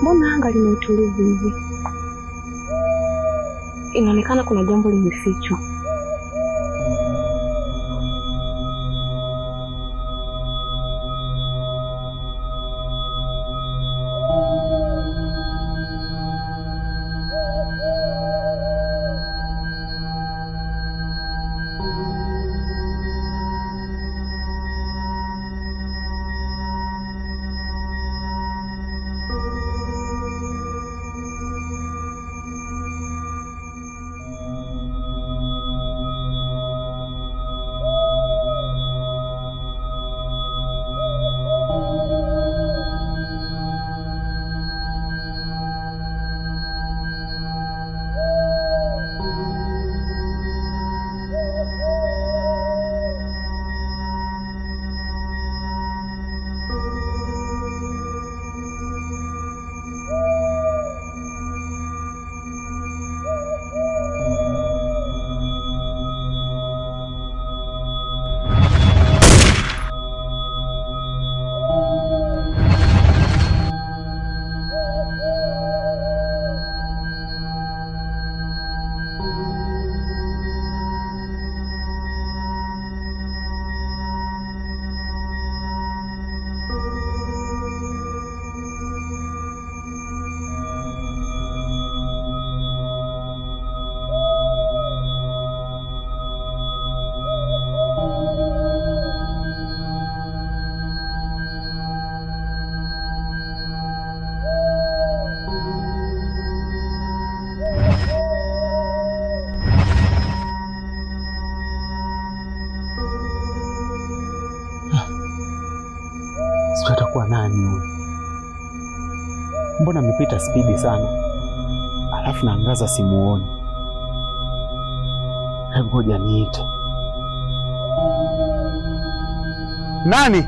Mbona anga lina utulivu hivi? Inaonekana kuna jambo limefichwa. Sio atakuwa nani huyu? Mbona amepita spidi sana? Alafu naangaza simuoni. Hebu ngoja niite. Nani?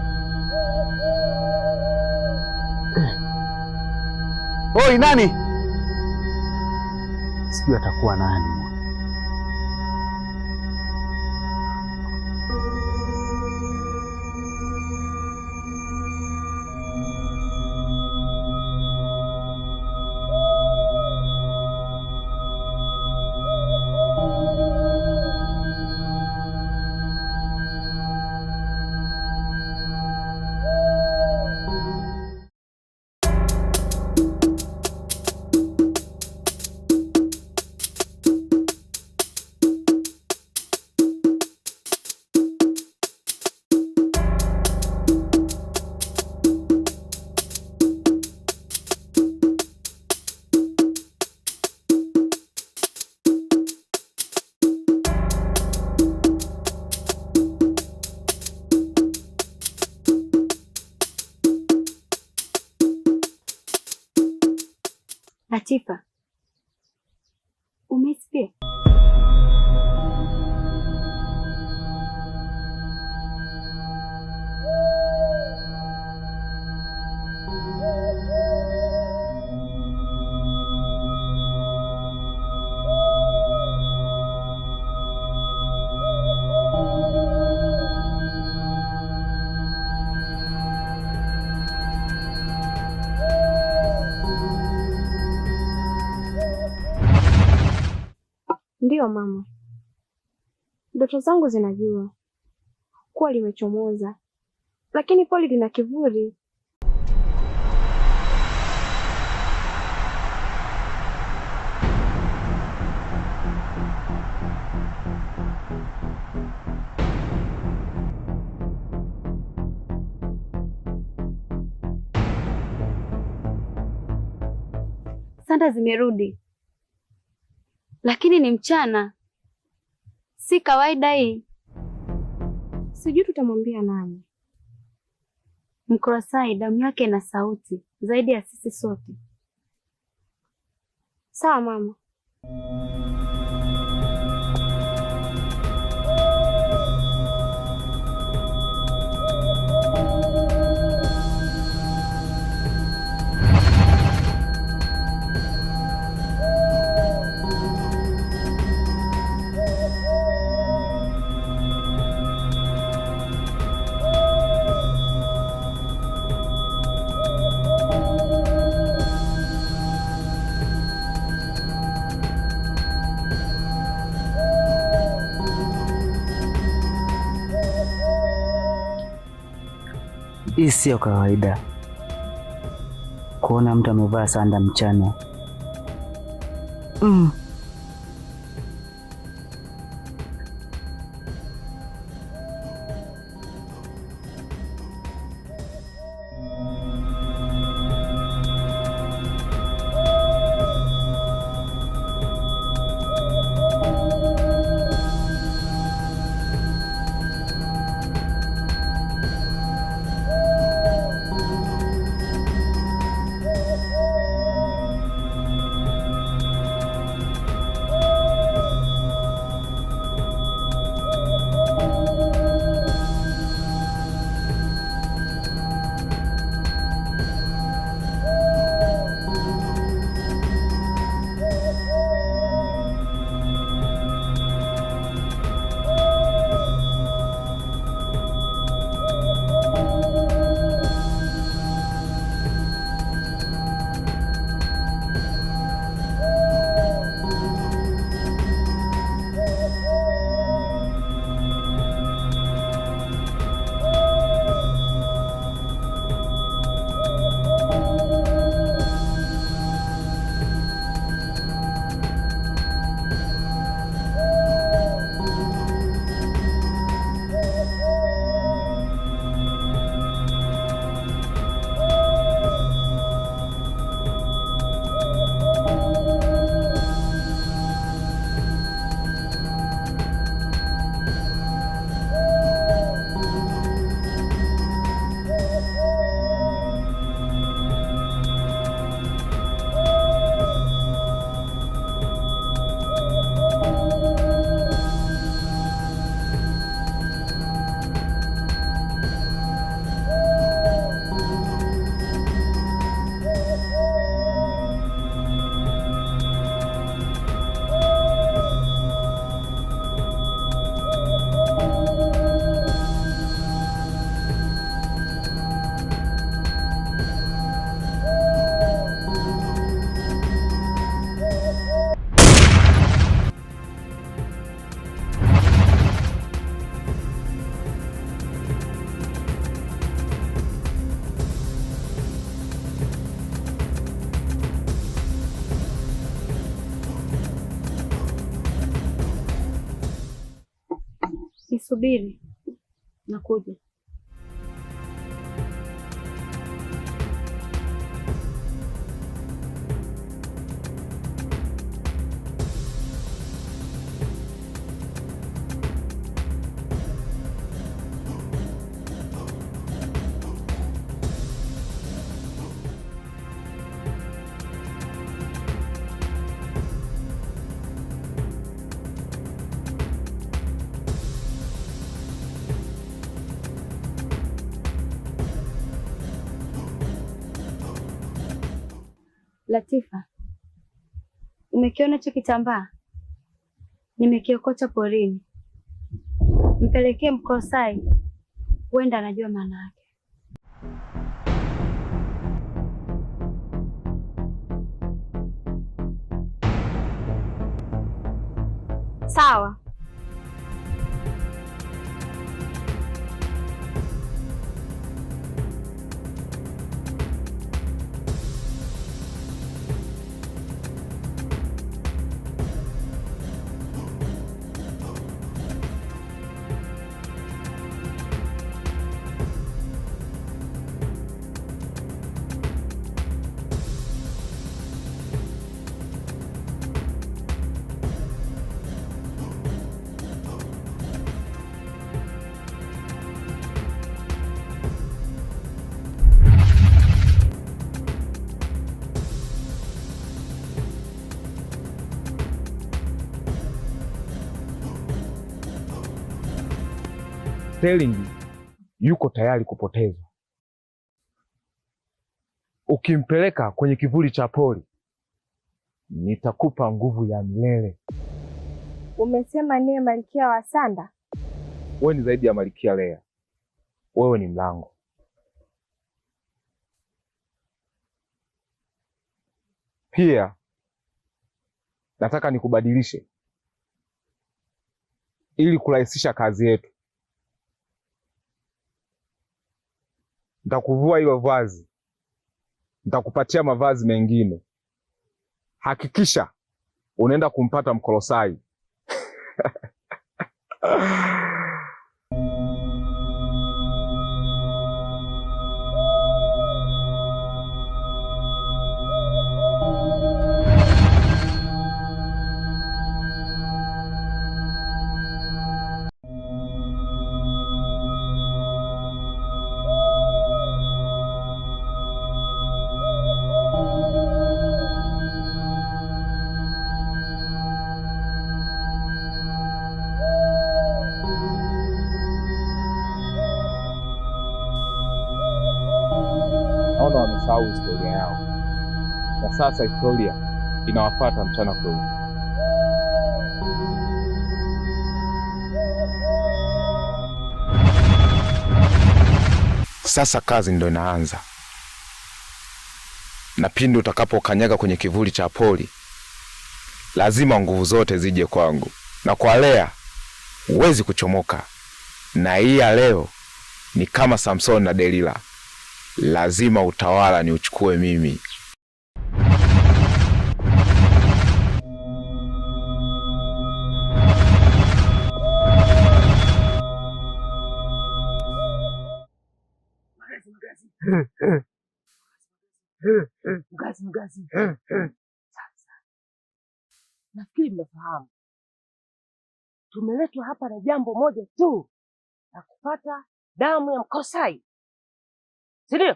Oi, nani? Sio atakuwa nani? Latifa, umesikia? Ndiyo mama, ndoto zangu zinajua kuwa limechomoza, lakini poli lina kivuli. Sanda zimerudi, lakini ni mchana, si kawaida hii. Sijui tutamwambia nani. Mkurasai damu yake ina sauti zaidi ya sisi sote. Sawa mama. Hii sio kawaida kuona mtu amevaa sanda mchana. Nisubiri, nakuja. Latifa, umekiona hicho kitambaa? Nimekiokota porini. Mpelekee Mkosai, huenda anajua maana yake. Sawa. Sterling yuko tayari kupotezwa. Ukimpeleka kwenye kivuli cha pori, nitakupa nguvu ya milele. Umesema niwe malkia wa Sanda? Wewe ni zaidi ya malkia Lea. Wewe ni mlango. Pia nataka nikubadilishe ili kurahisisha kazi yetu. nitakuvua hilo vazi, nitakupatia mavazi mengine. Hakikisha unaenda kumpata Mkolosai. Naona wamesahau historia yao, na sasa historia inawafuata mchana kweupe. Sasa kazi ndo inaanza, na pindi utakapokanyaga kwenye kivuli cha poli, lazima nguvu zote zije kwangu, na kwa Lea huwezi kuchomoka. Na hii ya leo ni kama Samson na Delila, lazima utawala ni uchukue mimi. Mgazi. Sasa nafikiri mnafahamu tumeletwa hapa na jambo moja tu, la kupata damu ya Mkolosai, si ndio?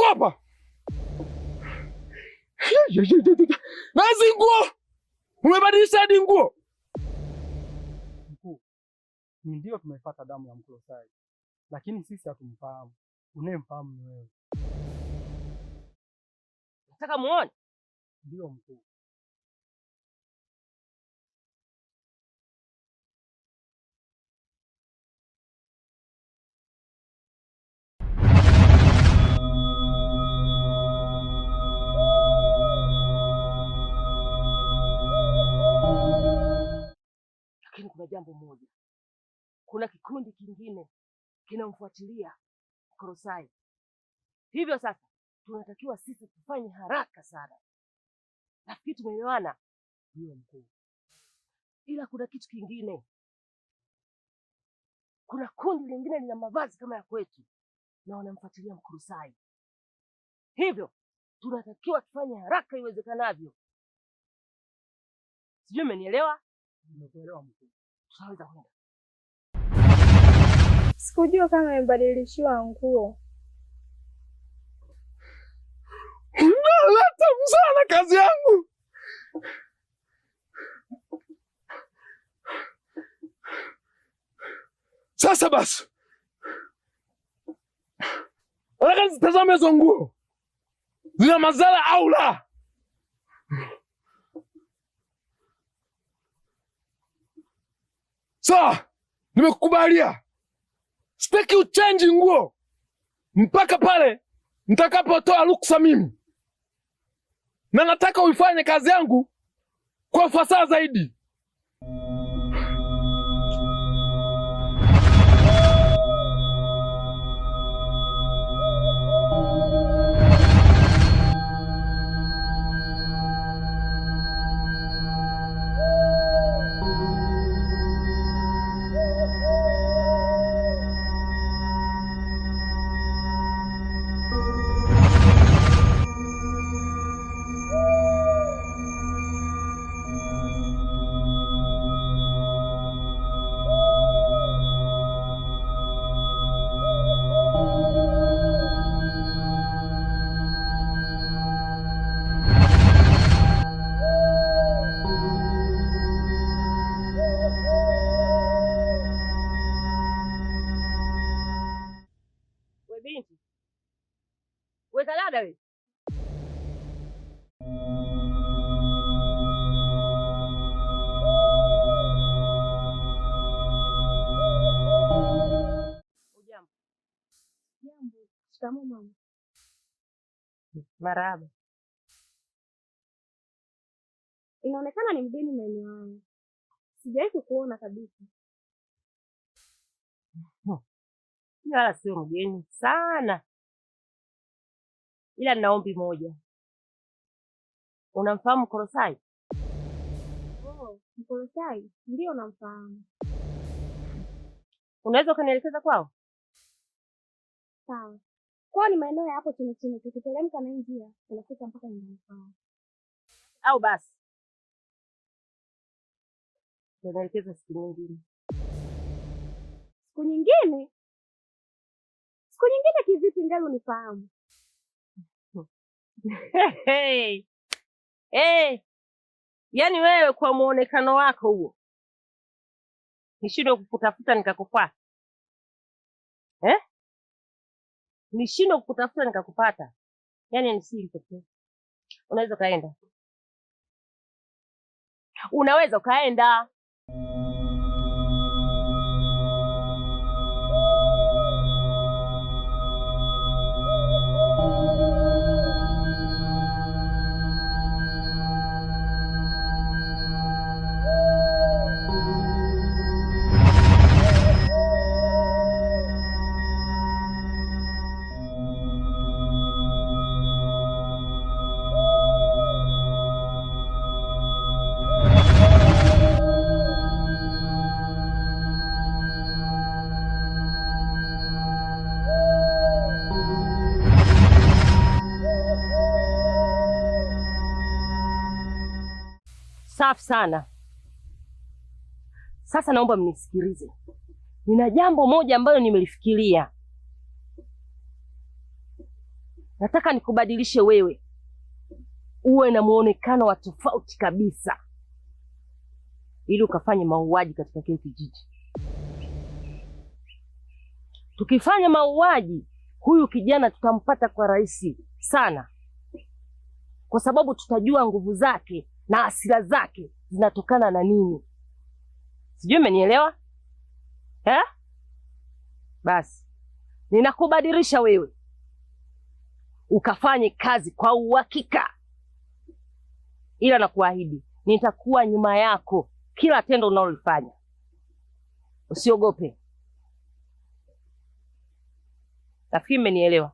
Hapa nazi nguo, umebadilisha hadi nguo. Mkuu, ni ndio tumepata damu ya Mkolosai, lakini sisi hatumfahamu. Unayemfahamu ni wewe. Nataka muone. Ndio mkuu. Lakini kuna jambo moja, kuna kikundi kingine kinamfuatilia Mkolosai. Hivyo sasa tunatakiwa sisi tufanye haraka sana. Nafikiri tumeelewana? Ndio mkuu. Ila kuna kitu kingine, kuna kundi lingine lina mavazi kama ya kwetu na wanamfuatilia Mkolosai. Hivyo tunatakiwa tufanye haraka iwezekanavyo. Sijui umenielewa? Nimekuelewa mkuu. Tunaweza kwenda. Sikujua kama amebadilishiwa nguo. Naleta msana kazi yangu. Sasa basi, nataka nitazame hizo nguo zina madhara au la. Sawa, nimekukubalia. Sitaki uchange nguo mpaka pale nitakapotoa ruksa mimi, na nataka uifanye kazi yangu kwa ufasaha zaidi. Weka dada wewe. Ujambo. Jambo. Shikamoo mama. Marahaba. Inaonekana ni mgeni maeneo haya. Sijawahi kukuona kabisa. Wala sio mgeni sana, ila nina ombi moja. Unamfahamu Mkolosai? Oh, Mkolosai? Ndio namfahamu. Unaweza ukanielekeza kwao? Sawa. Kwao ni maeneo ya hapo chini chini, tukiteremka na njia tunafika mpaka nyumbani kwao. Au basi naelekeza siku nyingine. Siku nyingine? Siku nyingine kivipi ngali unifahamu? Hey. Yaani wewe kwa muonekano wako huo nishindwe kukutafuta nikakupata nishindwe kukutafuta nikakupata, yaani ni siri pekee. Unaweza ukaenda, unaweza ukaenda. Safi sana. Sasa naomba mnisikilize. Nina jambo moja ambalo nimelifikiria. Nataka nikubadilishe wewe uwe na muonekano wa tofauti kabisa, ili ukafanye mauaji katika kile kijiji. Tukifanya mauaji, huyu kijana tutampata kwa rahisi sana, kwa sababu tutajua nguvu zake na hasira zake zinatokana na nini. Sijui umenielewa? Basi ninakubadilisha wewe ukafanye kazi kwa uhakika, ila nakuahidi nitakuwa nyuma yako kila tendo unalolifanya. Usiogope. Nafikiri mmenielewa.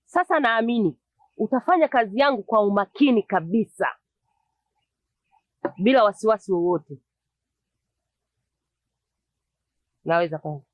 Sasa naamini utafanya kazi yangu kwa umakini kabisa, bila wasiwasi wowote. Naweza kwenda.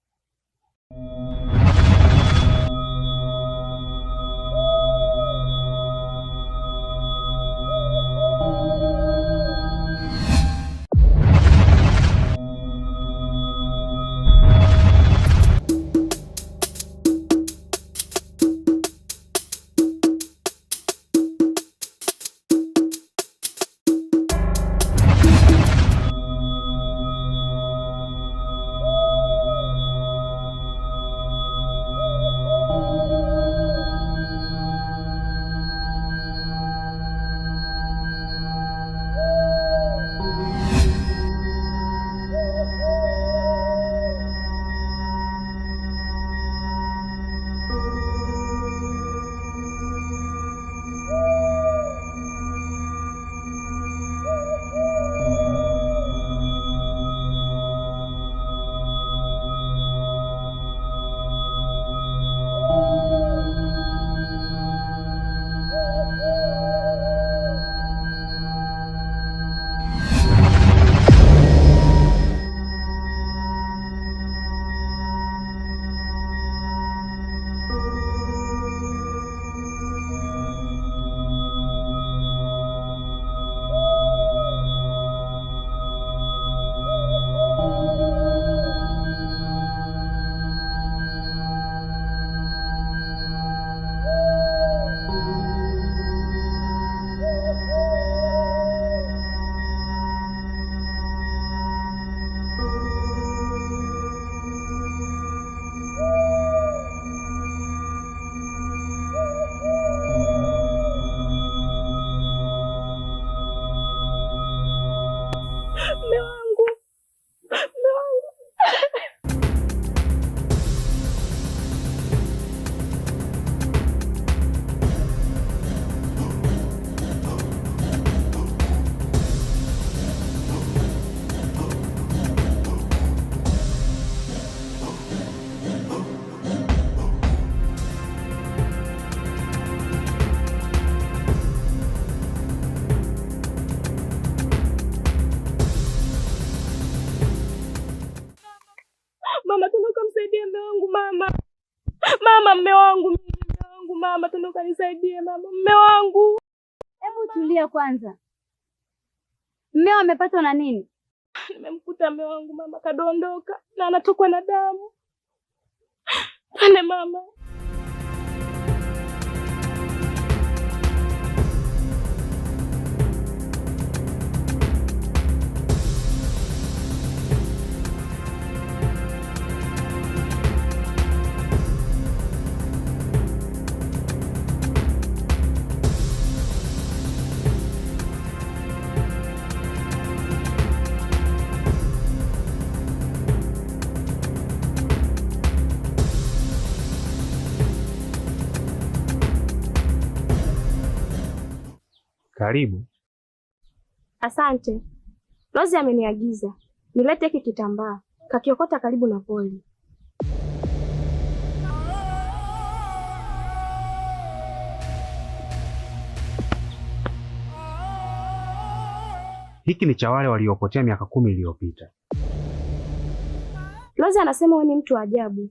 Mme wangu mama, tundoka nisaidie mama. Mme wangu. Hebu tulia kwanza. Mmeo amepatwa na nini? Nimemkuta mme wangu mama kadondoka na anatokwa na damu. Pande mama. Karibu. Asante. Rozi ameniagiza nilete hiki kitambaa, kakiokota karibu na poli. Hiki ni cha wale waliopotea miaka 10 iliyopita. Rozi anasema wewe ni mtu wa ajabu.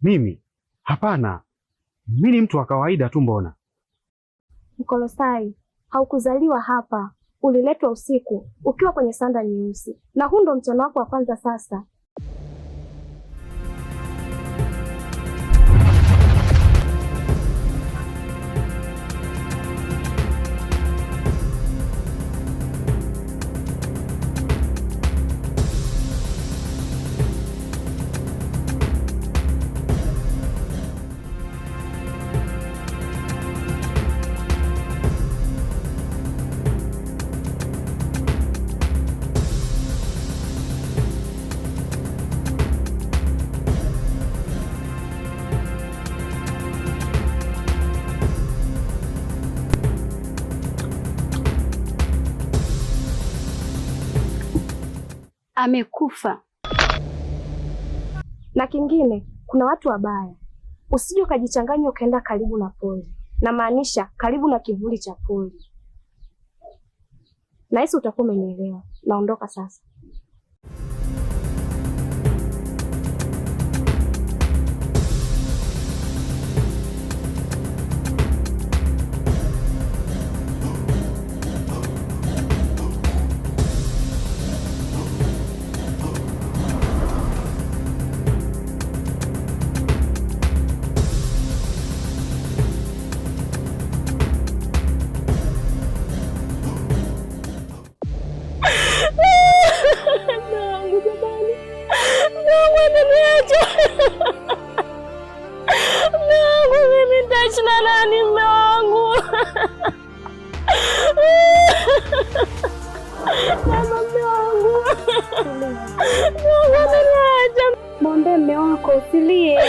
Mimi? Hapana. Mimi ni mtu wa kawaida tu mbona. Mkolosai, haukuzaliwa hapa. Uliletwa usiku ukiwa kwenye sanda nyeusi, na huu ndo mchana wako wa kwanza sasa. Amekufa. Na kingine, kuna watu wabaya. Usije ukajichanganya ukaenda karibu na poli. Na maanisha karibu na kivuli cha poli. Nahisi utakuwa umenielewa. Naondoka sasa. Mwambie mme wako usilie.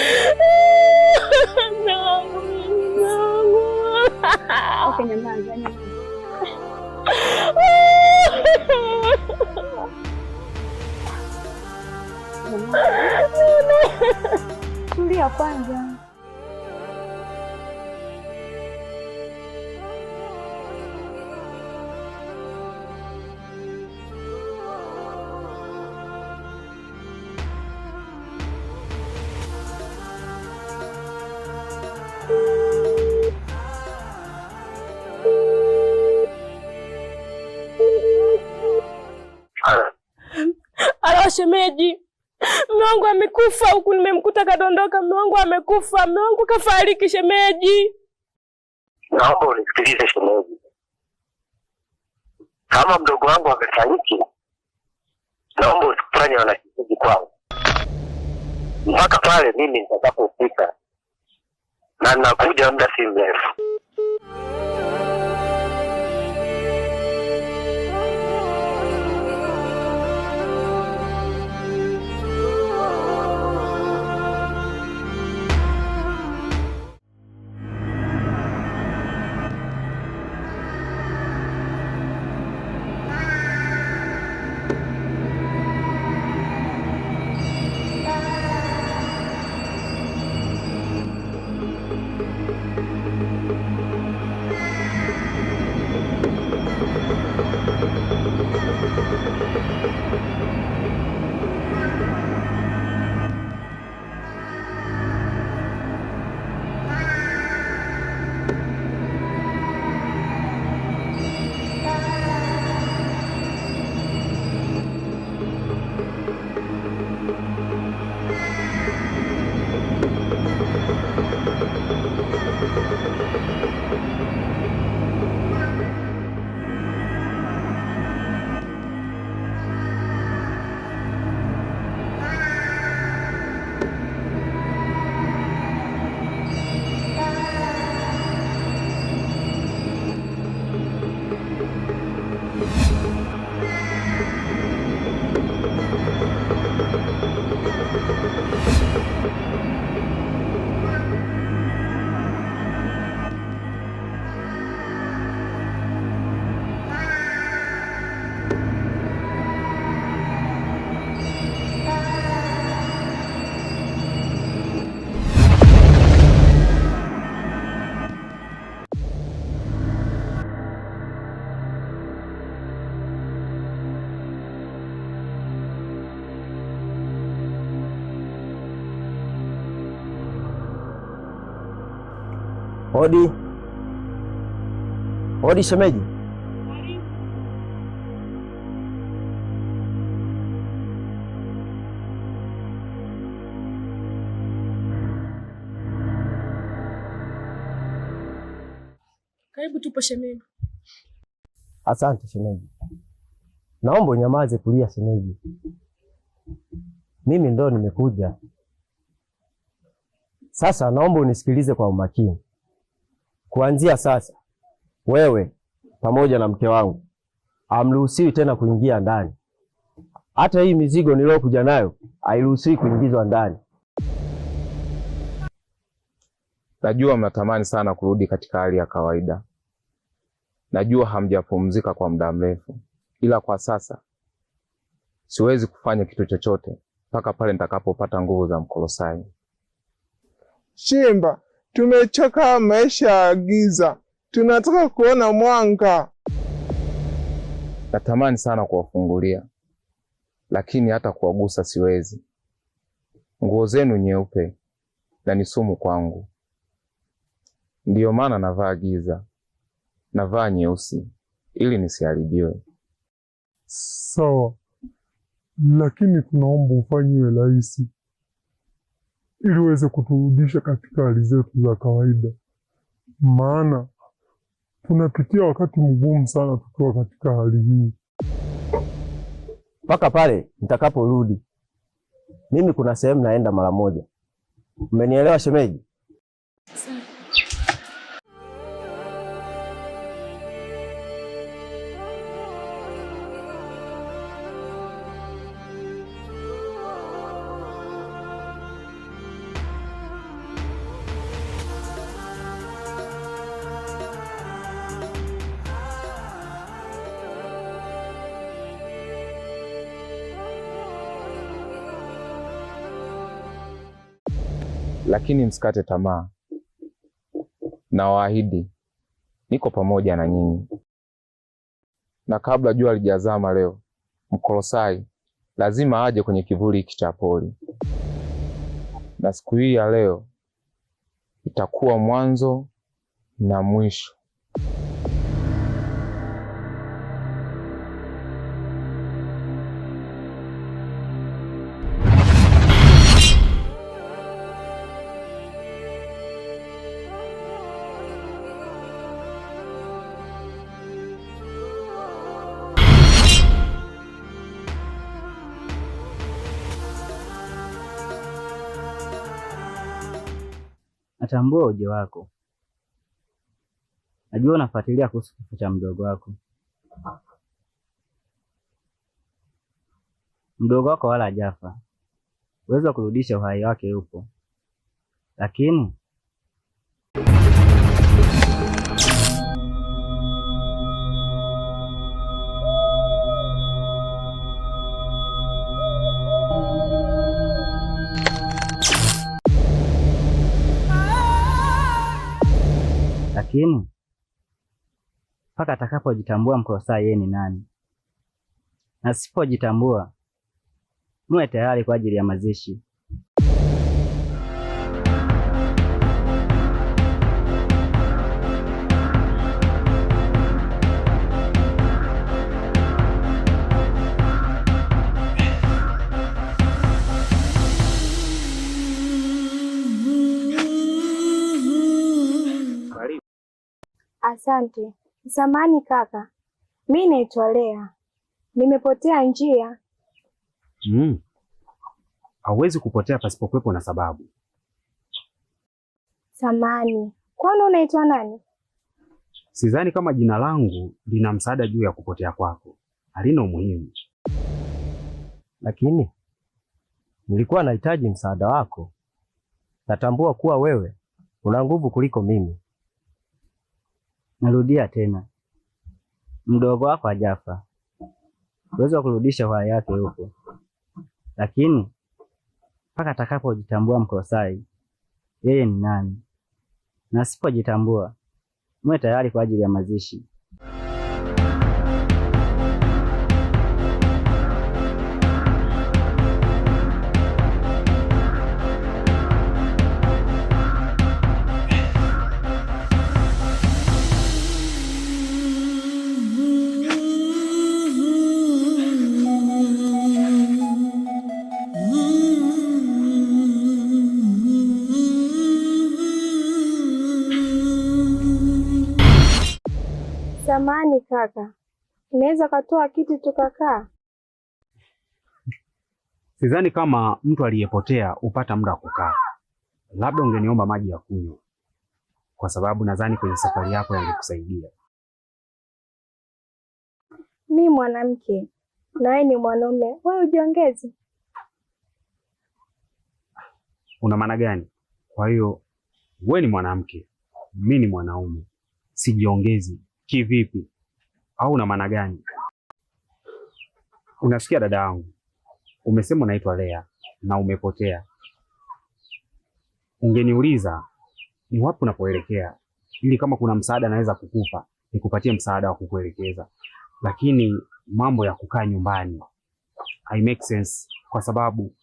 Okay, nyamaza. Tulia kwanza. Alo shemeji, mume wangu amekufa huku, nimemkuta kadondoka. Mume wangu amekufa, mume wangu kafariki shemeji. Naomba unisikilize shemeji, kama mdogo wangu amefariki, naomba usifanye wanakijiji kwangu mpaka pale mimi nitakapofika, na nakuja muda si mrefu. Hodi. Hodi shemeji. Karibu, tupo shemeji. Asante shemeji. Naomba unyamaze kulia shemeji. Mimi ndo nimekuja. Sasa naomba unisikilize kwa umakini. Kuanzia sasa, wewe pamoja na mke wangu hamruhusiwi tena kuingia ndani. Hata hii mizigo niliyokuja nayo hairuhusiwi kuingizwa ndani. Najua mnatamani sana kurudi katika hali ya kawaida. Najua hamjapumzika kwa muda mrefu, ila kwa sasa siwezi kufanya kitu chochote mpaka pale nitakapopata nguvu za Mkolosai. Shimba, tumechoka maisha ya giza, tunataka kuona mwanga. Natamani sana kuwafungulia, lakini hata kuwagusa siwezi. Nguo zenu nyeupe na ni sumu kwangu, ndiyo maana navaa giza, navaa nyeusi ili nisiharibiwe. Sawa, lakini tunaomba ufanyiwe rahisi ili uweze kuturudisha katika hali zetu za kawaida, maana tunapitia wakati mgumu sana tukiwa katika hali hii. Mpaka pale nitakaporudi. Mimi kuna sehemu naenda mara moja. Umenielewa shemeji? Lakini msikate tamaa. Nawaahidi niko pamoja na nyinyi. Na kabla jua lijazama leo, Mkolosai lazima aje kwenye kivuli hiki cha pori. Na siku hii ya leo itakuwa mwanzo na mwisho. Natambua uje wako. Najua unafuatilia kuhusu kifo cha mdogo wako. Mdogo wako wala hajafa. Uwezo wa kurudisha uhai wake upo. Lakini mpaka atakapojitambua Mkolosai yeye ni nani. Na sipojitambua, muwe tayari kwa ajili ya mazishi. Asante. Samahani kaka, mimi naitwa Lea, nimepotea njia. Hauwezi kupotea pasipokuwepo na sababu. Samahani, kwani unaitwa nani? Sidhani kama jina langu lina msaada juu ya kupotea kwako, halina umuhimu. Lakini nilikuwa nahitaji msaada wako. Natambua kuwa wewe una nguvu kuliko mimi. Narudia tena, mdogo wako hajafa. Uwezo wa kurudisha uhai wake upo. Lakini mpaka atakapojitambua Mkolosai yeye ni nani. Na asipojitambua, muwe tayari kwa ajili ya mazishi. Samahani kaka, unaweza katoa kiti tukakaa? Sidhani kama mtu aliyepotea upata muda wa kukaa. Labda ungeniomba maji ya kunywa, kwa sababu nadhani kwenye safari yako yangekusaidia. Mi mwanamke na wewe ni mwanaume, wewe ujiongeze. Una maana gani? Kwa hiyo wewe ni mwanamke, mimi ni mwanaume, sijiongezi kivipi? Au una maana gani? Unasikia dada yangu, umesema unaitwa Lea na umepotea. Ungeniuliza ni wapi unapoelekea, ili kama kuna msaada naweza kukupa, nikupatie msaada wa kukuelekeza. Lakini mambo ya kukaa nyumbani I make sense, kwa sababu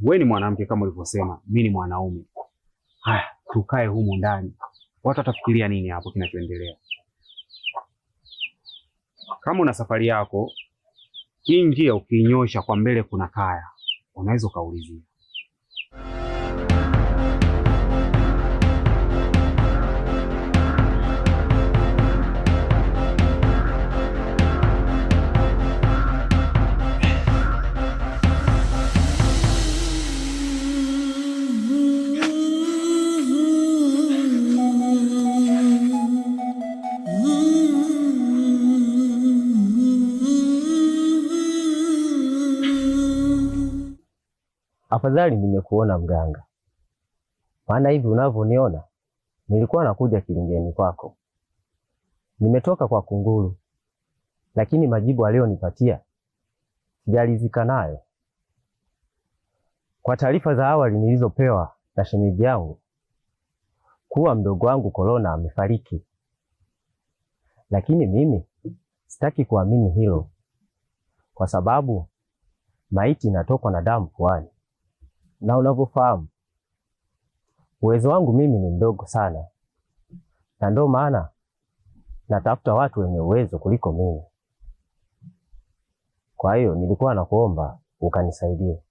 wewe ni mwanamke kama ulivyosema, mimi ni mwanaume. Haya, tukae humu ndani. Watu watafikiria nini hapo kinachoendelea? Kama una safari yako, hii njia ukiinyosha kwa mbele kuna kaya, unaweza ukaulizia. Afadhali nimekuona mganga, maana hivi unavyoniona nilikuwa nakuja kilingeni kwako. Nimetoka kwa kunguru, lakini majibu aliyonipatia sijalizika nayo. Kwa taarifa za awali nilizopewa na shemeji yangu kuwa mdogo wangu Corona amefariki, lakini mimi sitaki kuamini hilo, kwa sababu maiti inatokwa na damu puani. Na unavyofahamu uwezo wangu mimi ni mdogo sana, na ndio maana natafuta watu wenye uwezo kuliko mimi. Kwa hiyo nilikuwa nakuomba ukanisaidie.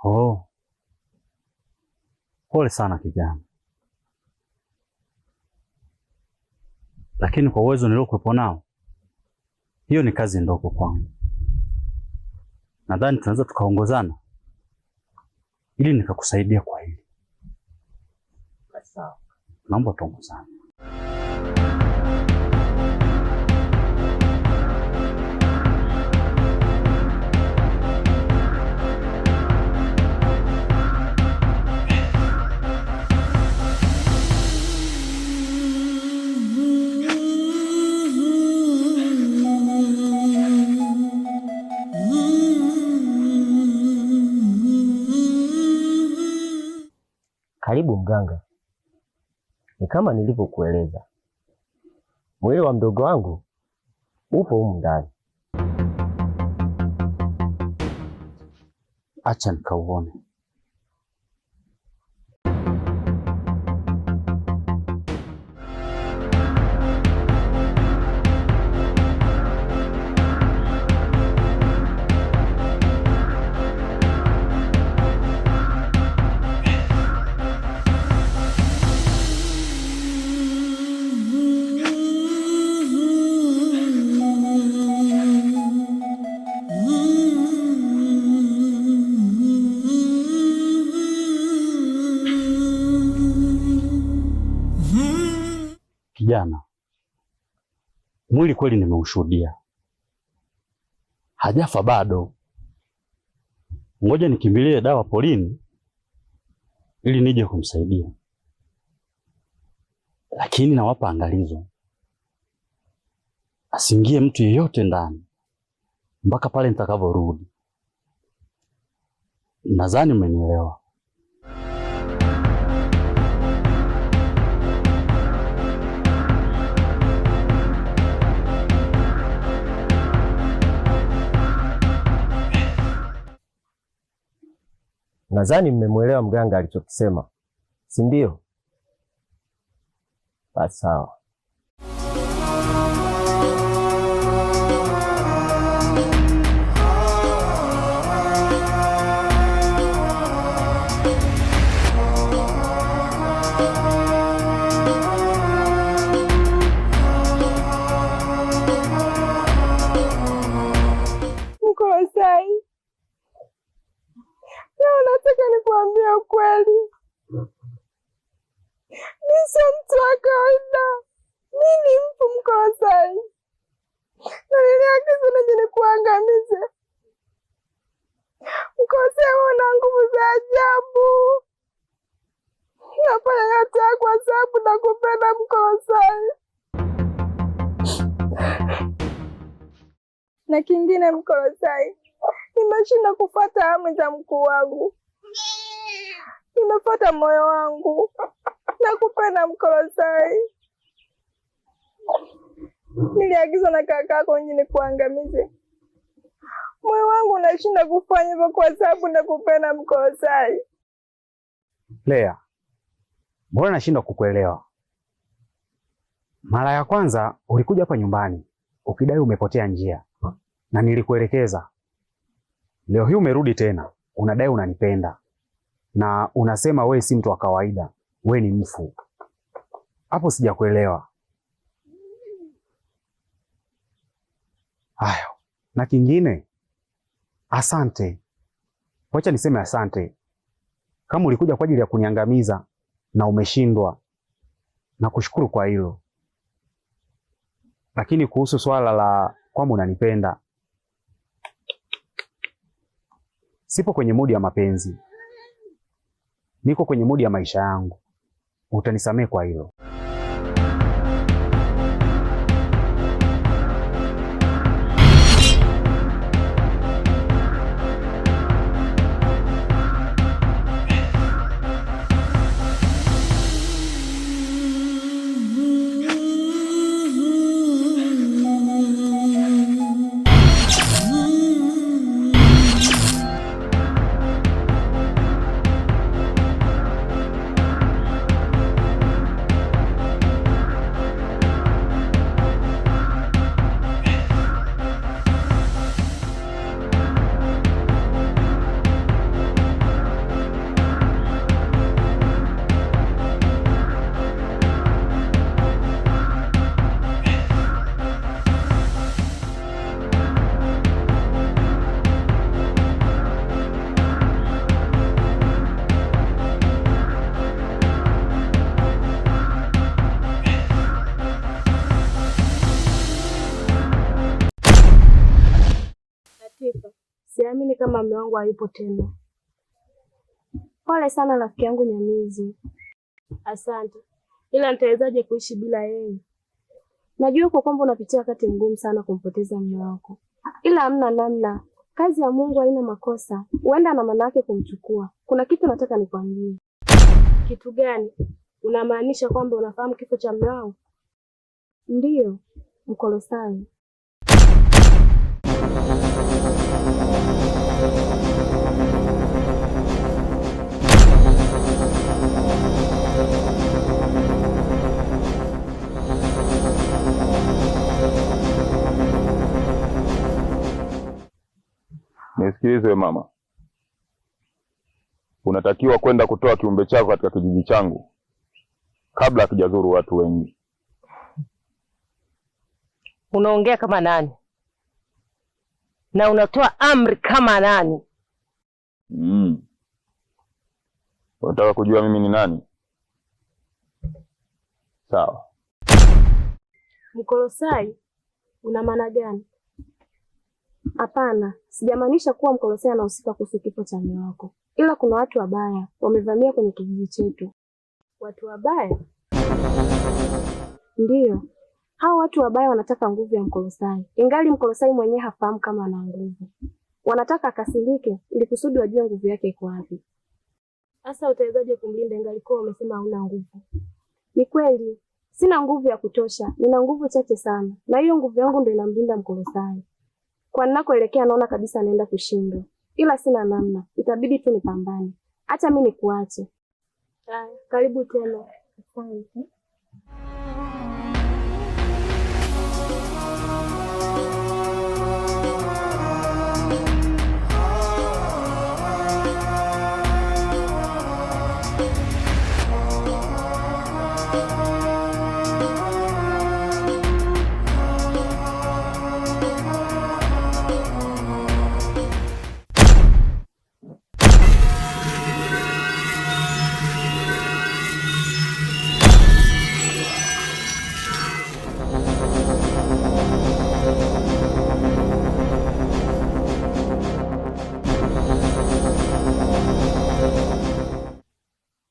Oh, pole sana kijana, lakini kwa uwezo niliokuwepo nao, hiyo ni kazi ndogo kwangu. Nadhani tunaweza tukaongozana ili nikakusaidia kwa hili. Sawa. Naomba tuongozane. Karibu mganga. Ni kama nilivyokueleza, mwili wa mdogo wangu upo humu ndani. Acha nikauone. Kijana, mwili kweli nimeushuhudia, hajafa bado. Ngoja nikimbilie dawa polini ili nije kumsaidia, lakini nawapa angalizo, asiingie mtu yeyote ndani mpaka pale nitakavyorudi. Nadhani mmenielewa. Nadhani mmemwelewa mganga alichokisema, si ndio? Basi sawa. wa kawaida. Mimi ni mfu Mkolosai, na niliagizwa nije nikuangamize. Mkolosai, una nguvu za ajabu. Nafanya yote kwa sababu nakupenda Mkolosai. Na kingine Mkolosai, nimeshinda kufuata amri za mkuu wangu. Nimefuata moyo wangu. Nakupenda Mkolosai. Niliagizwa na kaka yako nje nikuangamize. Moyo wangu unashinda kufanya hivyo kwa sababu nakupenda Mkolosai. Lea, mbona nashindwa kukuelewa? Mara ya kwanza ulikuja hapa nyumbani ukidai umepotea njia na nilikuelekeza. Leo hii umerudi tena unadai unanipenda na unasema wewe si mtu wa kawaida, wewe ni mfu. Hapo sijakuelewa. Hayo. Na kingine, asante. Wacha niseme asante. Kama ulikuja kwa ajili ya kuniangamiza na umeshindwa, na kushukuru kwa hilo. Lakini kuhusu swala la kwamba unanipenda, sipo kwenye mudi ya mapenzi. Niko kwenye mudi ya maisha yangu. Utanisamehe kwa hilo. Siamini kama mume wangu hayupo tena. Pole sana rafiki yangu Nyamizi. Asante. Ila nitawezaje kuishi bila yeye? Najua uko kwamba unapitia wakati mgumu sana kumpoteza mume wako. Ila hamna namna. Kazi ya Mungu haina makosa. Huenda na maana yake kumchukua. Kuna kitu nataka nikwambie. Kitu gani? Unamaanisha kwamba unafahamu kifo cha mume wangu? Ndiyo, Mkolosai. Nisikilize mama, unatakiwa kwenda kutoa kiumbe chako katika kijiji changu kabla hakijazuru watu wengi. Unaongea kama nani? Na unatoa amri kama nani? Unataka kujua mimi ni nani? Sawa. Mkolosai, una maana gani? Hapana, sijamaanisha kuwa Mkolosai anahusika kuhusu kifo cha mume wako. Ila kuna watu wabaya wamevamia kwenye kijiji chetu. Watu wabaya? Ndiyo. Hao watu wabaya wanataka nguvu ya Mkolosai. Ingali Mkolosai mwenyewe hafahamu kama ana nguvu. Wanataka akasirike ili kusudi wajue nguvu yake iko wapi. Sasa utawezaje kumlinda ingali kwa umesema huna nguvu? Ni kweli, sina nguvu ya kutosha. Nina nguvu chache sana. Na hiyo nguvu yangu ndio inamlinda Mkolosai. Kwa ninakoelekea naona kabisa anaenda kushindwa. Ila sina namna. Itabidi tu nipambane. Acha mimi nikuache. Karibu tena. Asante.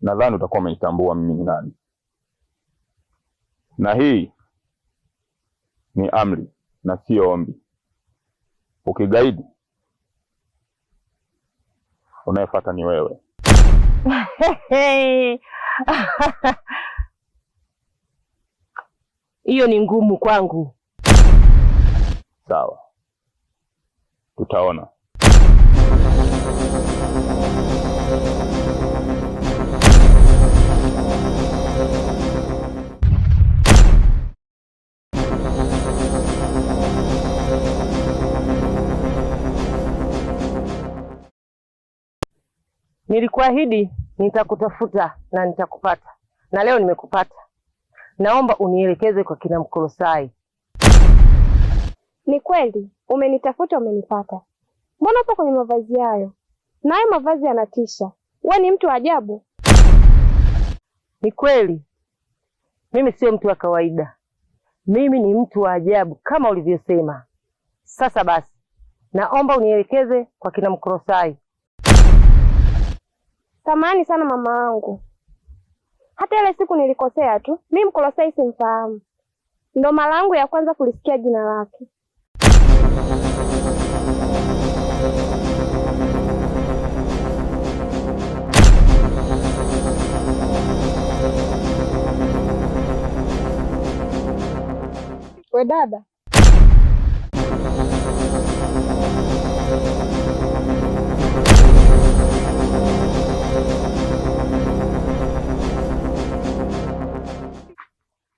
nadhani utakuwa umenitambua mimi ni nani. Na hii ni amri na sio ombi. Ukigaidi, unayefuata ni wewe. Hiyo ni ngumu kwangu. Sawa, tutaona. Nilikuahidi nitakutafuta na nitakupata, na leo nimekupata. Naomba unielekeze kwa kina Mkolosai. Ni kweli umenitafuta, umenipata. Mbona upo kwenye mavazi hayo? Na hayo mavazi yanatisha. Wewe ni mtu wa ajabu. Ni kweli, mimi sio mtu wa kawaida. Mimi ni mtu wa ajabu kama ulivyosema. Sasa basi, naomba unielekeze kwa kina Mkolosai. Samahani sana mama wangu. Hata ile siku nilikosea tu. Mimi Mkolosai simfahamu. Ndo mara yangu ya kwanza kulisikia jina lake. We dada.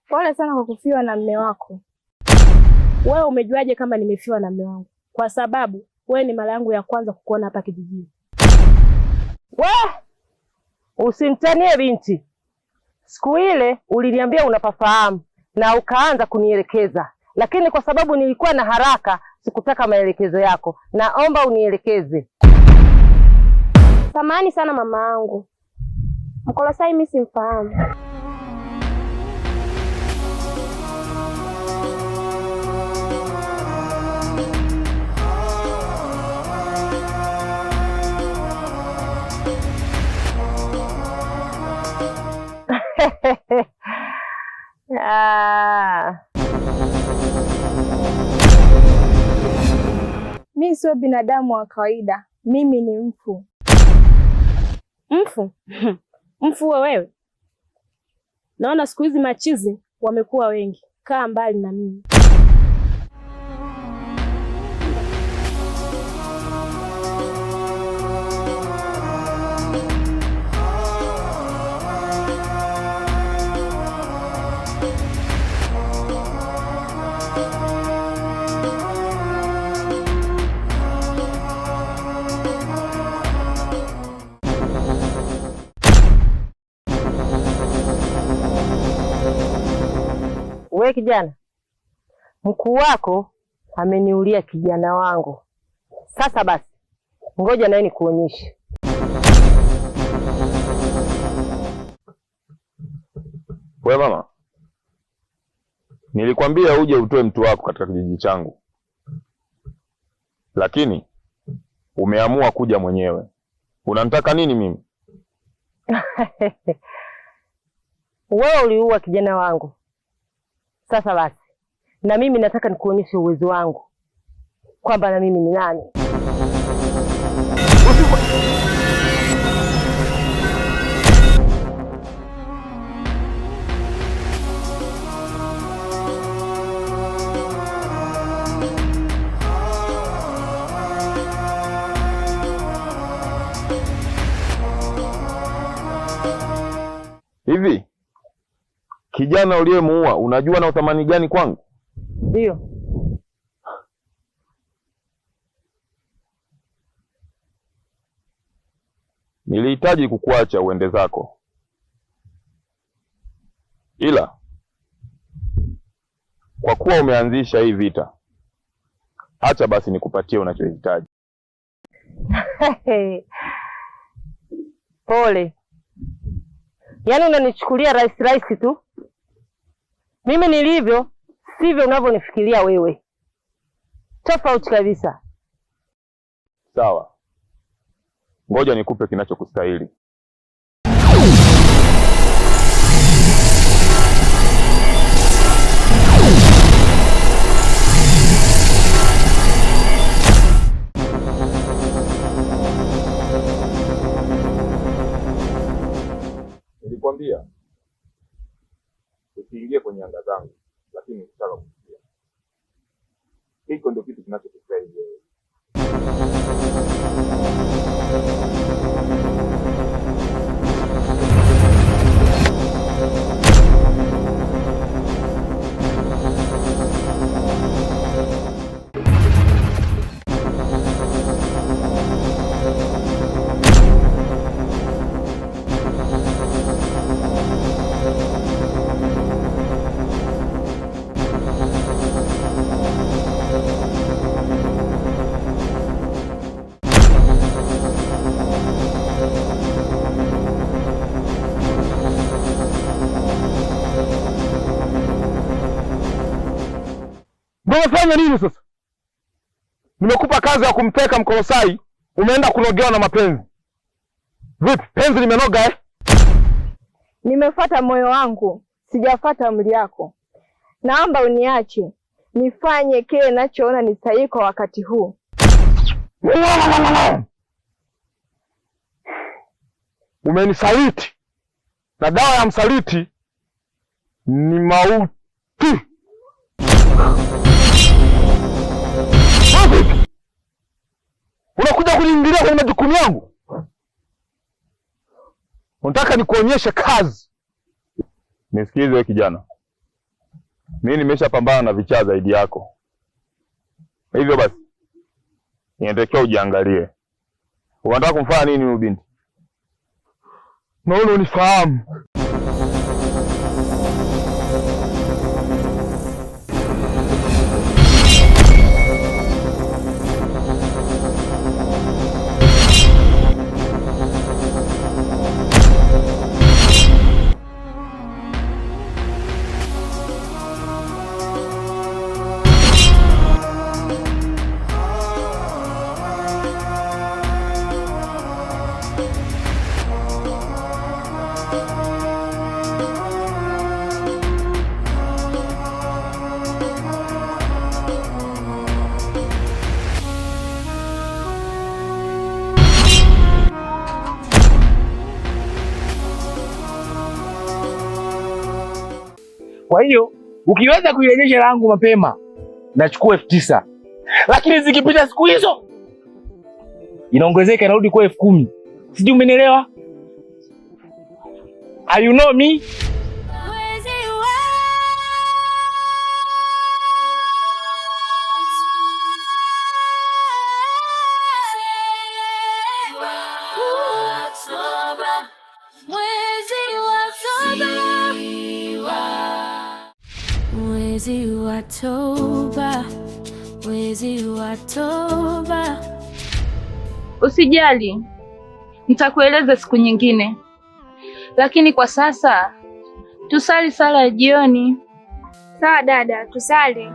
Pole sana kwa kufiwa na mume wako. Wewe umejuaje kama nimefiwa na mume wangu? Kwa sababu wewe ni mara yangu ya kwanza kukuona hapa kijijini. Usimtanie binti. Siku ile uliniambia unapafahamu na ukaanza kunielekeza, lakini kwa sababu nilikuwa na haraka sikutaka maelekezo yako. Naomba unielekeze. Samahani sana mama yangu. Mkolosai mimi simfahamu. Mimi sio binadamu wa kawaida. Mimi ni mfu. Mfu? Mfu wewe? Naona siku hizi machizi wamekuwa wengi. Kaa mbali na mimi. We kijana, mkuu wako ameniulia kijana wangu. Sasa basi, ngoja nawe nikuonyeshe. We mama, nilikwambia uje utoe mtu wako katika kijiji changu, lakini umeamua kuja mwenyewe. Unanitaka nini mimi? Wewe uliua kijana wangu. Sasa basi, na mimi nataka nikuonyeshe uwezo wangu kwamba na mimi ni nani. Hivi kijana uliyemuua unajua na uthamani gani kwangu? Ndio. Nilihitaji kukuacha uende zako, ila kwa kuwa umeanzisha hii vita, acha basi nikupatie unachohitaji. Pole. Yaani unanichukulia rahisi tu. Mimi nilivyo sivyo unavyonifikiria wewe. Tofauti kabisa. Sawa. Ngoja nikupe kinachokustahili. usiingie kwenye anga zangu, lakini ukitaka kusikia. Hiko ndio kitu kinachotufaidia. Umefanya nini sasa? Nimekupa kazi ya kumteka Mkolosai, umeenda kunogewa na mapenzi. Vipi, penzi limenoga eh? Nimefuata moyo wangu, sijafuata amri yako. Naomba uniache nifanye kile ninachoona ni sahihi kwa wakati huu. Umenisaliti, na dawa ya msaliti ni mauti. Unakuja kuniingilia kwenye majukumu yangu? Unataka nikuonyeshe kazi? Nisikilize wewe kijana. Mimi nimeshapambana na vichaa zaidi yako. Hivyo basi, inatakiwa ujiangalie. Unataka kumfanya nini huyu binti? Naona unifahamu. Kwa hiyo ukiweza kuirejesha langu mapema nachukua 9,000. Lakini zikipita siku hizo inaongezeka inarudi kwa 10,000. Sijui umenielewa? You know me? Mwezi wa toba, mwezi wa toba. Usijali, nitakueleza siku nyingine, lakini kwa sasa tusali sala ya jioni. Sawa dada, tusali.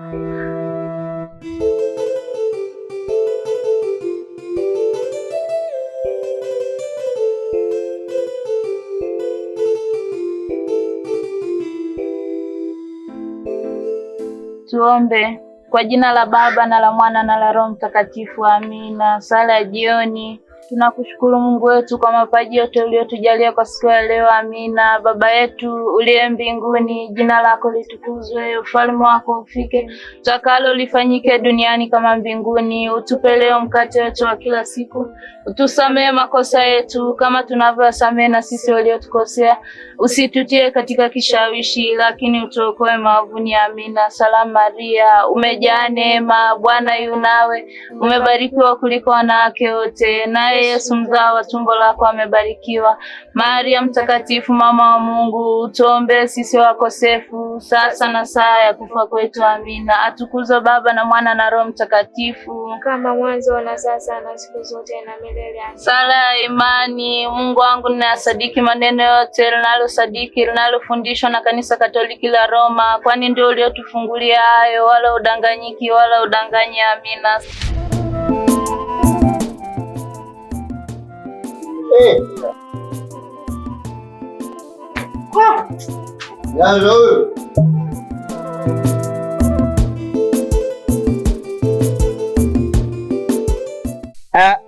Tuombe. Kwa jina la Baba na la Mwana na la Roho Mtakatifu, amina. Sala ya jioni. Tunakushukuru Mungu wetu kwa mapaji yote uliyotujalia kwa siku ya leo, amina. Baba yetu uliye mbinguni, jina lako litukuzwe, ufalme wako ufike, utakalo lifanyike duniani kama mbinguni. Utupe leo mkate wetu wa kila siku, utusamehe makosa yetu kama tunavyowasamehe na sisi waliotukosea, usitutie katika kishawishi, lakini utuokoe maovuni, amina. Salamu Maria, umejaa neema, Bwana yu nawe, umebarikiwa kuliko wanawake wote, naye Yesu mzao wa tumbo lako amebarikiwa. Maria mtakatifu, mama wa Mungu, utuombee sisi wakosefu, sasa na saa ya kufa kwetu, amina. Atukuzwe Baba na Mwana na Roho Mtakatifu, kama mwanzo na sasa na siku zote na milele, amina. Sala ya imani. Mungu wangu, ninasadiki maneno yote linalosadiki linalofundishwa na Kanisa Katoliki la Roma, kwani ndio uliotufungulia hayo, wala udanganyiki wala udanganyi, amina.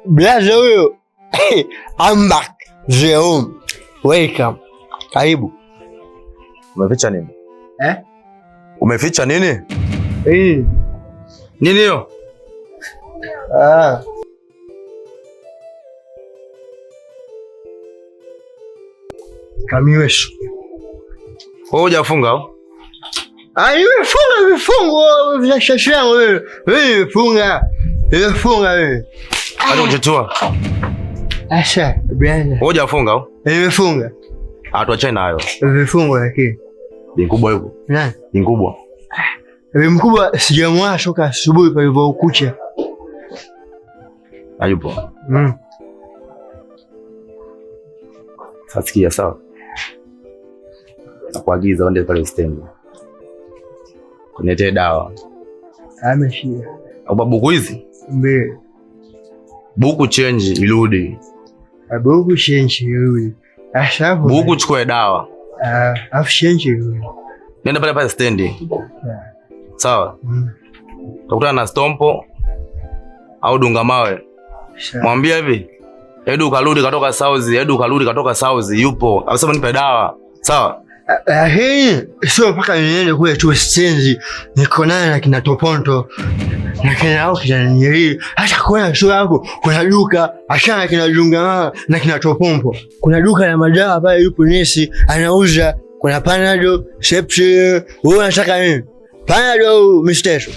Blaza huyo. I'm back. Jerome. Welcome. Karibu. Umeficha nini? Umeficha nini? Nini hiyo? Kamiwesho. Wewe hujafunga au? Nimefunga vifungo vya shasha yangu wewe. Wewe nimefunga wewe. Hadi unjetua. Asha, brother. Wewe hujafunga au? Nimefunga. Tuachane nayo. Vifungo lakini. Ni kubwa hivyo. Nani? Ni kubwa. Ni mkubwa sijamwona toka asubuhi palivyo ukucha. Hayupo. Sasa sikia sawa. Nakuagiza uende pale stendi. Kunetee dawa. Ameshia. Au buku hizi? Mbele. Buku change irudi. Buku change irudi. Ashabu. Buku chukue dawa. Afu change irudi. Nenda pale stendi. Sawa? Utakutana na Stompo au Dunga Mawe. Mwambie hivi. Edu karudi katoka South, Edu karudi katoka South yupo. Anasema nipe dawa. Sawa? Sio mpaka niende kule tu stendi. Niko naye na kina Toponto. Na kina au kina Nyeri. Hata kwa sio yako kuna duka ashana kina Dunga Mawe na kina Topompo. Kuna duka la madawa pale yupo nesi anauza. Kuna Panado, Sepsi. Wewe unataka nini? Panado Misteso.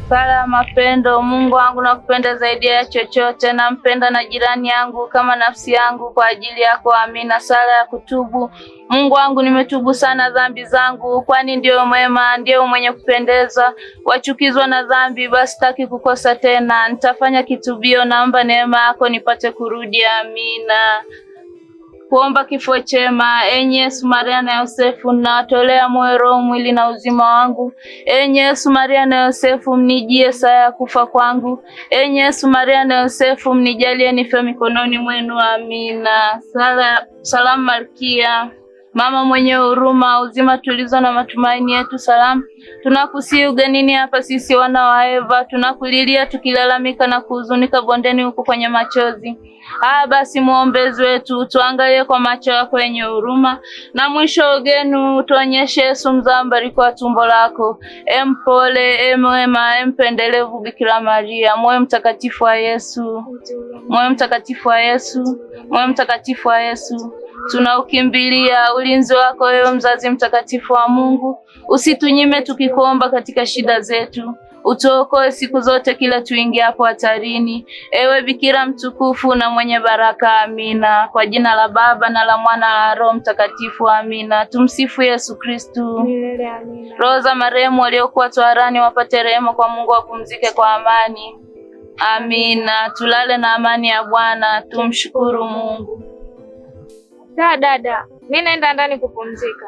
Sala ya mapendo. Mungu wangu nakupenda zaidi ya chochote, nampenda na jirani yangu kama nafsi yangu kwa ajili yako. Amina. Sala ya kutubu. Mungu wangu nimetubu sana dhambi zangu, kwani ndio mwema, ndio mwenye kupendeza. Wachukizwa na dhambi, basi sitaki kukosa tena. Nitafanya kitubio, naomba neema yako nipate kurudi. Amina. Kuomba kifo chema. Enye Yesu, Maria na Yosefu, ninawatolea moyo, roho, mwili na uzima wangu. Enye Yesu, Maria na Yosefu, mnijie saa ya kufa kwangu. Enye Yesu, Maria na Yosefu, mnijalie nife mikononi mwenu. Amina. Salamu Malkia, mama mwenye huruma, uzima tulizo na matumaini yetu, salamu. Tunakusihi ugenini hapa sisi wana wa Eva, tunakulilia tukilalamika na kuhuzunika bondeni huku kwenye machozi. Basi muombezi wetu, tuangalie kwa macho yako yenye huruma, na mwisho ugenu tuonyeshe Yesu mzao mbarikiwa wa tumbo lako. Mpole, mwema, mpendelevu Bikira Maria, moyo mtakatifu wa Yesu, moyo mtakatifu wa Yesu, moyo mtakatifu wa Yesu, tunaukimbilia ulinzi wako wewe mzazi mtakatifu wa Mungu. Usitunyime tukikuomba katika shida zetu, utuokoe siku zote kila tuingiapo hatarini. Ewe Bikira mtukufu na mwenye baraka. Amina. Kwa jina la Baba na la Mwana na la Roho Mtakatifu. Amina. Tumsifu Yesu Kristu. Roho za marehemu waliokuwa toharani wapate rehema kwa Mungu, wapumzike kwa amani. Amina. Tulale na amani ya Bwana. Tumshukuru Mungu. Dada, mimi naenda ndani kupumzika.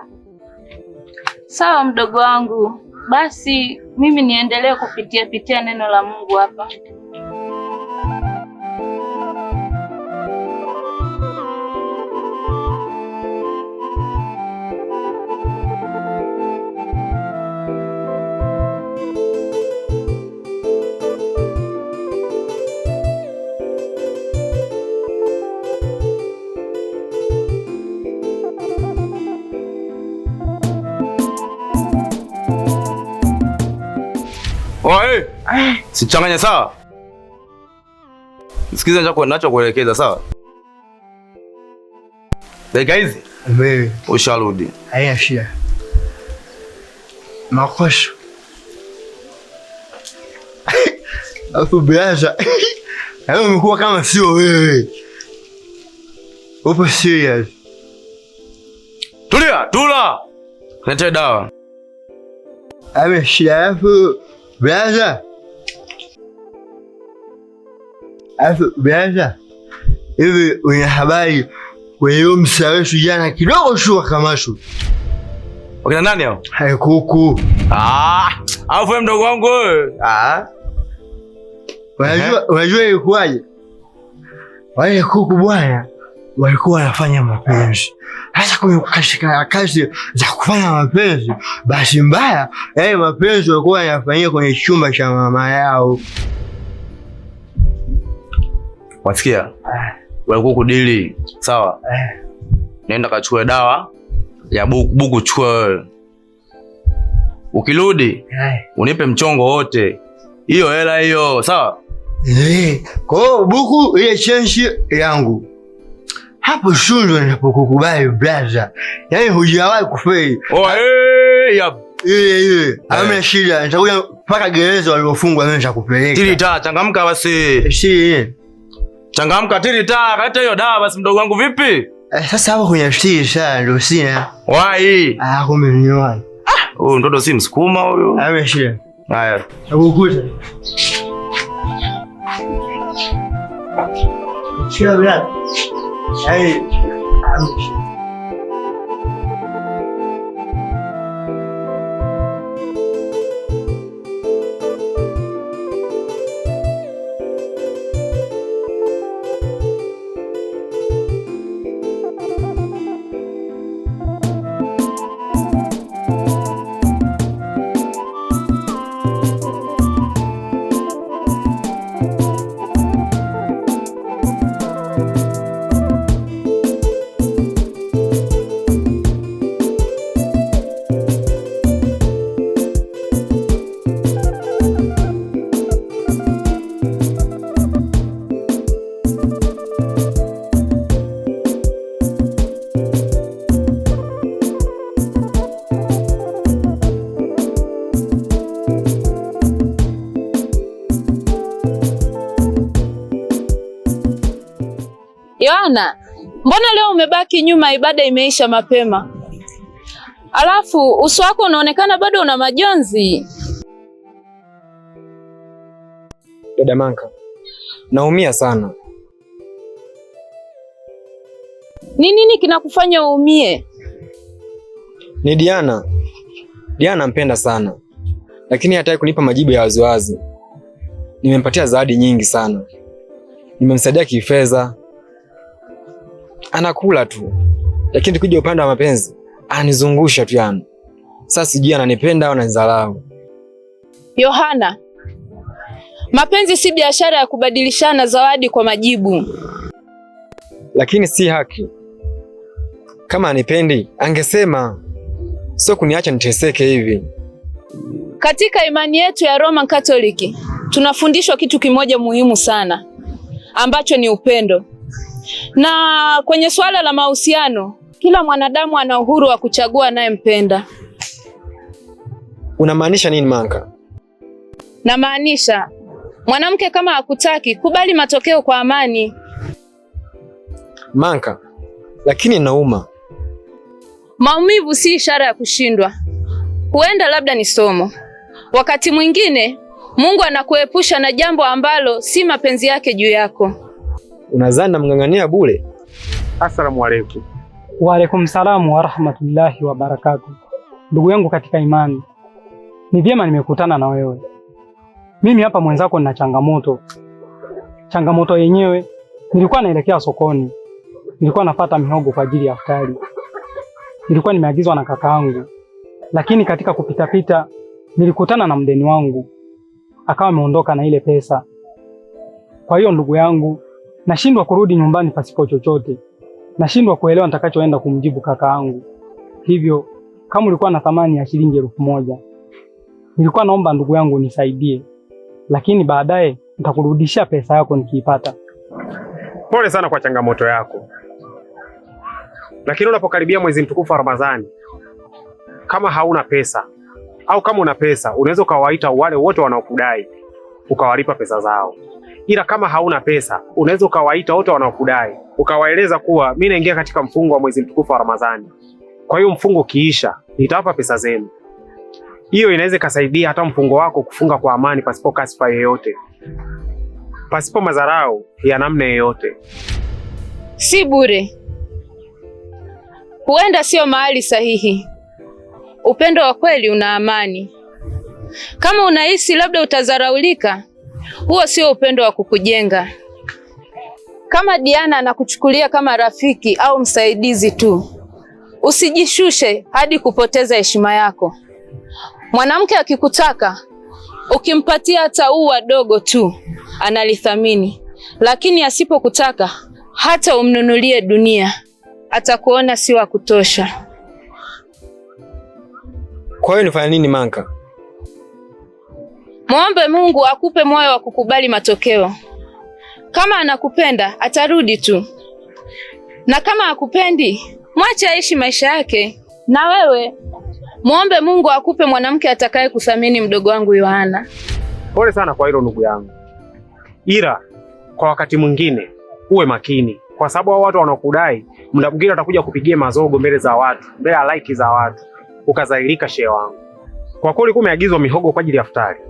Sawa mdogo wangu. Basi mimi niendelee kupitia neno la Mungu hapa. Oe! Sichanganya sawa? Sikiza ninacho kuelekeza sawa? Dakika hizi? Wewe usharudi. Haina shida. Makosa. Afu brother. Hayo umekuwa kama sio wewe. Upo serious? Tula. Leta dawa. Ame shida afu brother. Hivi una habari wewe msawesu jana kidogo shua kamashu? Wakina nani hao? Hai kuku. Afu mdogo wangu wewe. Unajua ilikuwaje? Wale kuku bwana walikuwa wanafanya mapenzi. Hata kwenye kazi za kufanya mapenzi, basi mbaya yale mapenzi walikuwa wanafanyia kwenye chumba cha mama yao. Wasikia? Walikuwa kudili, sawa? Nenda kachukue dawa ya buku chukua wewe. Ukirudi unipe mchongo wote. Hiyo hela hiyo, sawa? Kwa buku ile change yangu. Hapo shundo ninapokukubali brother. Yaani hujawahi kufeli. Hamna shida. Nitakuja mpaka gereza waliofungwa mimi nitakupeleka. Tirita, changamka basi. Changamka Tirita, kaleta hiyo dawa basi mdogo wangu vipi? Sasa hapo kwenye stili sana ndio sina. Wai. Kumbe ni wai. Huyu mtoto si Msukuma huyo. Hamna shida. Haya. Nakukuta. Sio bwana. Yohana, mbona leo umebaki nyuma? Ibada imeisha mapema. Alafu uso wako unaonekana bado una majonzi. Dada Manka, naumia sana. Ni nini kinakufanya uumie? Ni Diana. Diana nampenda sana, lakini hataki kunipa majibu ya waziwazi. Nimempatia zawadi nyingi sana. Nimemsaidia kifedha. Anakula tu. Lakini tukija upande wa mapenzi, anizungusha tu yani. Sasa sijui ananipenda au ananidharau. Yohana, mapenzi si biashara ya kubadilishana zawadi kwa majibu. Lakini si haki. Kama anipendi, angesema. Sio kuniacha niteseke hivi. Katika imani yetu ya Roman Catholic, tunafundishwa kitu kimoja muhimu sana, ambacho ni upendo. Na kwenye swala la mahusiano, kila mwanadamu ana uhuru wa kuchagua anayempenda. Unamaanisha nini Manka? Namaanisha, mwanamke kama hakutaki, kubali matokeo kwa amani. Manka, lakini nauma. Maumivu si ishara ya kushindwa. Huenda labda ni somo. Wakati mwingine, Mungu anakuepusha na jambo ambalo si mapenzi yake juu yako. Unadhani namng'ang'ania bure? Asalamu alaykum. Wa alaykum salamu wa rahmatullahi wa barakatuh. Ndugu yangu katika imani, ni vyema nimekutana na wewe. Mimi hapa mwenzako nina changamoto. Changamoto yenyewe, nilikuwa naelekea sokoni. Nilikuwa nafuata mihogo kwa ajili ya futari. Nilikuwa nimeagizwa na kakaangu. Lakini katika kupita nilikutana na mdeni wangu. Akawa ameondoka na ile pesa. Kwa hiyo ndugu yangu, nashindwa kurudi nyumbani pasipo chochote. Nashindwa kuelewa nitakachoenda kumjibu kakaangu. Hivyo, kama ulikuwa na thamani ya shilingi 1000, nilikuwa naomba ndugu yangu nisaidie. Lakini baadaye nitakurudishia pesa yako nikiipata. Pole sana kwa changamoto yako. Lakini unapokaribia mwezi mtukufu wa Ramadhani, kama hauna pesa au kama una pesa, unaweza ukawaita wale wote wanaokudai ukawalipa pesa zao. Ila kama hauna pesa, unaweza ukawaita wote wanaokudai ukawaeleza kuwa mimi naingia katika mfungo wa mwezi mtukufu wa Ramadhani. Kwa hiyo mfungo ukiisha, nitawapa pesa zenu. Hiyo inaweza kusaidia hata mfungo wako kufunga kwa amani pasipo kasifa yoyote. Pasipo madharau ya namna yoyote. Si bure. Huenda sio mahali sahihi. Upendo wa kweli una amani. Kama unahisi labda utadharaulika, huo sio upendo wa kukujenga. Kama Diana anakuchukulia kama rafiki au msaidizi tu, usijishushe hadi kupoteza heshima yako. Mwanamke akikutaka, ukimpatia hata ua dogo tu, analithamini. Lakini asipokutaka, hata umnunulie dunia, atakuona si wa kutosha. Kwa hiyo nifanye nini Manka? Muombe Mungu akupe moyo wa kukubali matokeo. Kama anakupenda atarudi tu, na kama hakupendi mwache aishi maisha yake. Na wewe muombe Mungu akupe mwanamke atakaye kuthamini mdogo wangu Yohana. Pole sana kwa hilo ndugu yangu, ila kwa wakati mwingine uwe makini, kwa sababu hao watu wanaokudai muda mwingine watakuja kupigia mazogo mbele za watu, mbele ya laiki za watu, ukadhalilika shehe wangu. Kwa kweli kumeagizwa mihogo kwa ajili ya futari.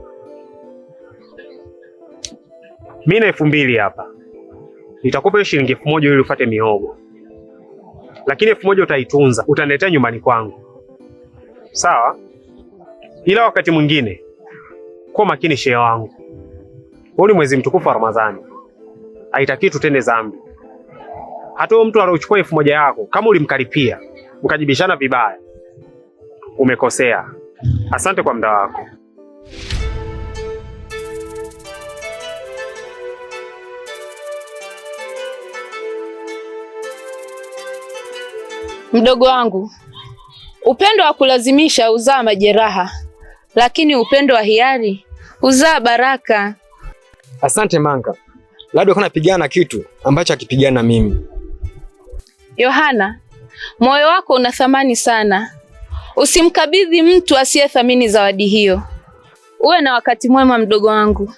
Mimi na 2000 hapa. Nitakupa shilingi 1000 ili ufuate mihogo. Lakini 1000 utaitunza, utaniletea nyumbani kwangu. Sawa? Ila wakati mwingine kwa makini shehe wangu. Huu ni mwezi mtukufu wa Ramadhani. Haitaki tutende dhambi. Hata huyo mtu aliochukua 1000 yako, kama ulimkaripia, ukajibishana vibaya, umekosea. Asante kwa muda wako. Mdogo wangu, upendo wa kulazimisha uzaa majeraha, lakini upendo wa hiari uzaa baraka. Asante Manka. Labda kuna pigana kitu ambacho akipigana mimi. Yohana, moyo wako una thamani sana. Usimkabidhi mtu asiyethamini zawadi hiyo. Uwe na wakati mwema mdogo wangu.